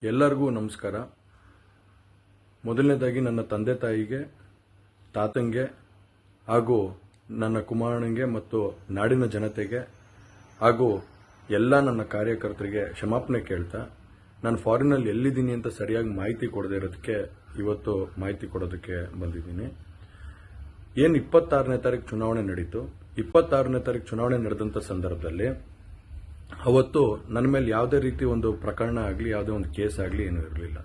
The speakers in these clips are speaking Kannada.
ಎಲ್ಲರಿಗೂ ನಮಸ್ಕಾರ. ಮೊದಲನೇದಾಗಿ ನನ್ನ ತಂದೆ ತಾಯಿಗೆ, ತಾತಂಗೆ ಹಾಗೂ ನನ್ನ ಕುಮಾರನಿಗೆ ಮತ್ತು ನಾಡಿನ ಜನತೆಗೆ ಹಾಗೂ ಎಲ್ಲ ನನ್ನ ಕಾರ್ಯಕರ್ತರಿಗೆ ಕ್ಷಮಾಪಣೆ ಕೇಳ್ತಾ, ನಾನು ಫಾರಿನಲ್ಲಿ ಎಲ್ಲಿದ್ದೀನಿ ಅಂತ ಸರಿಯಾಗಿ ಮಾಹಿತಿ ಕೊಡದೇ ಇರೋದಕ್ಕೆ ಇವತ್ತು ಮಾಹಿತಿ ಕೊಡೋದಕ್ಕೆ ಬಂದಿದ್ದೀನಿ. ಏನು 26ನೇ ತಾರೀಕು ಚುನಾವಣೆ ನಡೀತು. 26ನೇ ತಾರೀಕು ಚುನಾವಣೆ ನಡೆದಂಥ ಸಂದರ್ಭದಲ್ಲಿ ಅವತ್ತು ನನ್ನ ಮೇಲೆ ಯಾವುದೇ ರೀತಿ ಒಂದು ಪ್ರಕರಣ ಆಗಲಿ, ಯಾವುದೇ ಒಂದು ಕೇಸ್ ಆಗಲಿ ಏನೂ ಇರಲಿಲ್ಲ.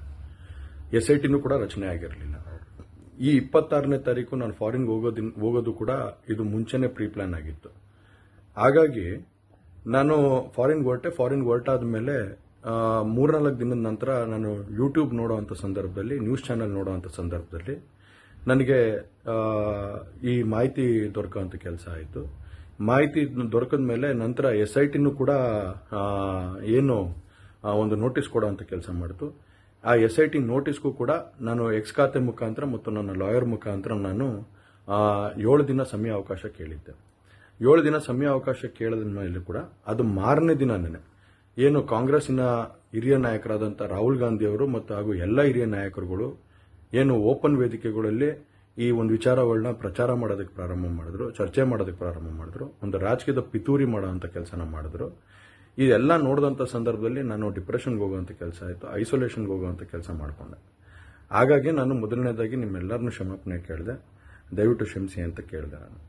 SITನೂ ಕೂಡ ರಚನೆ ಆಗಿರಲಿಲ್ಲ. ಈ 26ನೇ ತಾರೀಕು ನಾನು ಫಾರಿನ್ಗೆ ಹೋಗೋದು ಕೂಡ ಇದು ಮುಂಚೆನೇ ಪ್ರೀ ಪ್ಲಾನ್ ಆಗಿತ್ತು. ಹಾಗಾಗಿ ನಾನು ಫಾರಿನ್ಗೆ ಹೊರಟಾದ ಮೇಲೆ 3-4 ದಿನದ ನಂತರ ನಾನು ಯೂಟ್ಯೂಬ್ ನೋಡೋವಂಥ ಸಂದರ್ಭದಲ್ಲಿ, ನ್ಯೂಸ್ ಚಾನೆಲ್ ನೋಡೋವಂಥ ಸಂದರ್ಭದಲ್ಲಿ ನನಗೆ ಈ ಮಾಹಿತಿ ದೊರಕುವಂಥ ಕೆಲಸ ಆಯಿತು. ಮಾಹಿತಿ ದೊರಕಿದ ಮೇಲೆ ನಂತರ SITನೂ ಕೂಡ ಏನು ಒಂದು ನೋಟಿಸ್ ಕೊಡೋವಂಥ ಕೆಲಸ ಮಾಡಿತು. ಆ SIT ನೋಟಿಸ್ಗೂ ಕೂಡ ನಾನು ಎಕ್ಸ್ ಖಾತೆ ಮುಖಾಂತರ ಮತ್ತು ನನ್ನ ಲಾಯರ್ ಮುಖಾಂತರ ನಾನು 7 ದಿನ ಸಮಯ ಅವಕಾಶ ಕೇಳಿದ್ದೆ. 7 ದಿನ ಸಮಯ ಅವಕಾಶ ಕೇಳಿದ ಮೇಲೆ ಕೂಡ ಅದು ಮಾರನೇ ದಿನನೇ ಏನು ಕಾಂಗ್ರೆಸ್ಸಿನ ಹಿರಿಯ ನಾಯಕರಾದಂಥ ರಾಹುಲ್ ಗಾಂಧಿ ಅವರು ಮತ್ತು ಹಾಗೂ ಎಲ್ಲ ಹಿರಿಯ ನಾಯಕರುಗಳು ಏನು ಓಪನ್ ವೇದಿಕೆಗಳಲ್ಲಿ ಈ ಒಂದು ವಿಚಾರಗಳನ್ನ ಪ್ರಚಾರ ಮಾಡೋದಕ್ಕೆ ಪ್ರಾರಂಭ ಮಾಡಿದ್ರು, ಚರ್ಚೆ ಮಾಡೋದಕ್ಕೆ ಪ್ರಾರಂಭ ಮಾಡಿದ್ರು, ಒಂದು ರಾಜಕೀಯದ ಪಿತೂರಿ ಮಾಡೋವಂಥ ಕೆಲಸನ ಮಾಡಿದ್ರು. ಇದೆಲ್ಲ ನೋಡಿದಂಥ ಸಂದರ್ಭದಲ್ಲಿ ನಾನು ಡಿಪ್ರೆಷನ್ಗೆ ಹೋಗುವಂಥ ಕೆಲಸ ಆಯಿತು, ಐಸೋಲೇಷನ್ಗೆ ಹೋಗುವಂಥ ಕೆಲಸ ಮಾಡಿಕೊಂಡೆ. ಹಾಗಾಗಿ ನಾನು ಮೊದಲನೇದಾಗಿ ನಿಮ್ಮೆಲ್ಲರನ್ನೂ ಕ್ಷಮಾಪಣೆ ಕೇಳಿದೆ, ದಯವಿಟ್ಟು ಕ್ಷಮಿಸಿ ಅಂತ ಕೇಳಿದೆ ನಾನು.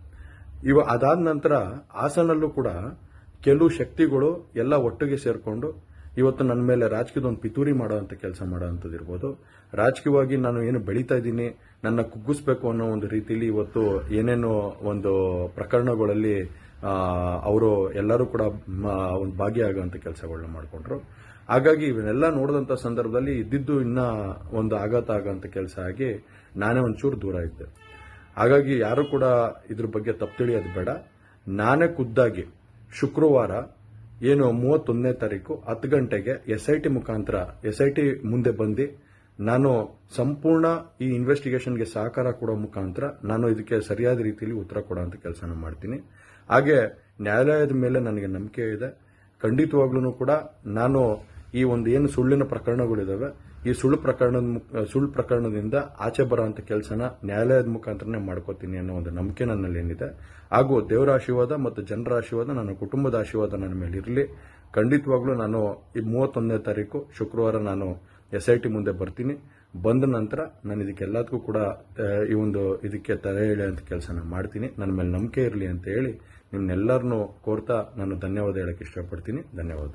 ಅದಾದ ನಂತರ ಹಾಸನಲ್ಲೂ ಕೂಡ ಕೆಲವು ಶಕ್ತಿಗಳು ಎಲ್ಲ ಒಟ್ಟಿಗೆ ಸೇರಿಕೊಂಡು ಇವತ್ತು ನನ್ನ ಮೇಲೆ ರಾಜಕೀಯದ ಒಂದು ಪಿತೂರಿ ಮಾಡುವಂಥ ಕೆಲಸ ಮಾಡೋವಂಥದ್ದು ಇರ್ಬೋದು. ರಾಜಕೀಯವಾಗಿ ನಾನು ಏನು ಬೆಳೀತಾ ಇದ್ದೀನಿ, ನನ್ನ ಕುಗ್ಗಿಸ್ಬೇಕು ಅನ್ನೋ ಒಂದು ರೀತಿಯಲ್ಲಿ ಇವತ್ತು ಏನೇನೋ ಒಂದು ಪ್ರಕರಣಗಳಲ್ಲಿ ಅವರು ಎಲ್ಲರೂ ಕೂಡ ಒಂದು ಭಾಗಿಯಾಗುವಂಥ ಕೆಲಸಗಳನ್ನ ಮಾಡಿಕೊಂಡ್ರು. ಹಾಗಾಗಿ ಇವನ್ನೆಲ್ಲ ನೋಡಿದಂಥ ಸಂದರ್ಭದಲ್ಲಿ ಇದ್ದಿದ್ದು ಇನ್ನೂ ಒಂದು ಆಘಾತ ಆಗೋಂಥ ಕೆಲಸ ಆಗಿ ನಾನೇ ಒಂಚೂರು ದೂರ ಇದ್ದೆ. ಹಾಗಾಗಿ ಯಾರು ಕೂಡ ಇದ್ರ ಬಗ್ಗೆ ತಪ್ಪು ತಿಳಿಯೋದು ಬೇಡ. ನಾನೇ ಖುದ್ದಾಗಿ ಶುಕ್ರವಾರ ಏನು 31ನೇ ತಾರೀಕು 10 ಗಂಟೆಗೆ SIT ಮುಖಾಂತರ SIT ಮುಂದೆ ಬಂದು ನಾನು ಸಂಪೂರ್ಣ ಈ ಇನ್ವೆಸ್ಟಿಗೇಷನ್ಗೆ ಸಹಕಾರ ಕೊಡೋ ಮುಖಾಂತರ ನಾನು ಇದಕ್ಕೆ ಸರಿಯಾದ ರೀತಿಯಲ್ಲಿ ಉತ್ತರ ಕೊಡೋಂಥ ಕೆಲಸನ ಮಾಡ್ತೀನಿ. ಹಾಗೆ ನ್ಯಾಯಾಲಯದ ಮೇಲೆ ನನಗೆ ನಂಬಿಕೆ ಇದೆ. ಖಂಡಿತವಾಗ್ಲೂ ಕೂಡ ನಾನು ಈ ಒಂದು ಏನು ಸುಳ್ಳಿನ ಪ್ರಕರಣಗಳಿದಾವೆ, ಈ ಸುಳ್ಳು ಪ್ರಕರಣದಿಂದ ಆಚೆ ಬರೋಂಥ ಕೆಲಸನ ನ್ಯಾಯಾಲಯದ ಮುಖಾಂತರನೇ ಮಾಡ್ಕೋತೀನಿ ಅನ್ನೋ ಒಂದು ನಂಬಿಕೆ ನನ್ನಲ್ಲಿ ಏನಿದೆ. ಹಾಗೂ ದೇವರ ಆಶೀರ್ವಾದ ಮತ್ತು ಜನರ ಆಶೀರ್ವಾದ, ನನ್ನ ಕುಟುಂಬದ ಆಶೀರ್ವಾದ ನನ್ನ ಮೇಲೆ ಇರಲಿ. ಖಂಡಿತವಾಗ್ಲೂ ನಾನು ಈ 31ನೇ ತಾರೀಕು ಶುಕ್ರವಾರ ನಾನು SIT ಮುಂದೆ ಬರ್ತೀನಿ. ಬಂದ ನಂತರ ನಾನು ಇದಕ್ಕೆಲ್ಲದಕ್ಕೂ ಕೂಡ ಇದಕ್ಕೆ ತಲೆ ಎಳೆಯುವಂಥ ಕೆಲಸನ ಮಾಡ್ತೀನಿ. ನನ್ನ ಮೇಲೆ ನಂಬಿಕೆ ಇರಲಿ ಅಂತ ಹೇಳಿ ನಿಮ್ನೆಲ್ಲರನ್ನೂ ಕೋರ್ತಾ ನಾನು ಧನ್ಯವಾದ ಹೇಳಕ್ಕೆ ಇಷ್ಟಪಡ್ತೀನಿ. ಧನ್ಯವಾದ.